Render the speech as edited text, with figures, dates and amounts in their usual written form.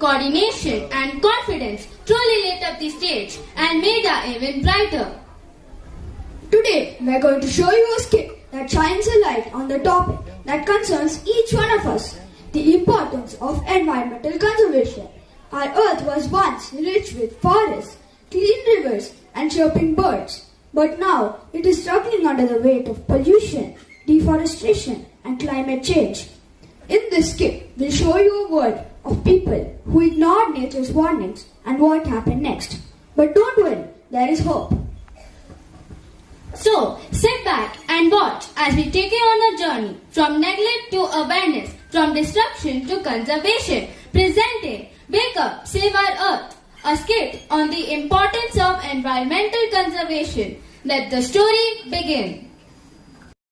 coordination and confidence truly lit up the stage and made our even brighter. Today, we are going to show you a skit that shines a light on the topic that concerns each one of us, the importance of environmental conservation. Our earth was once rich with forests, clean rivers, and chirping birds, but now it is struggling under the weight of pollution, deforestation, and climate change. In this skit, we'll show you a world of people who ignored nature's warnings and what happened next. But don't worry, there is hope. So, sit back and watch as we take you on a journey from neglect to awareness, from disruption to conservation, presenting Wake Up, Save Our Earth, a skit on the importance of environmental conservation. Let the story begin.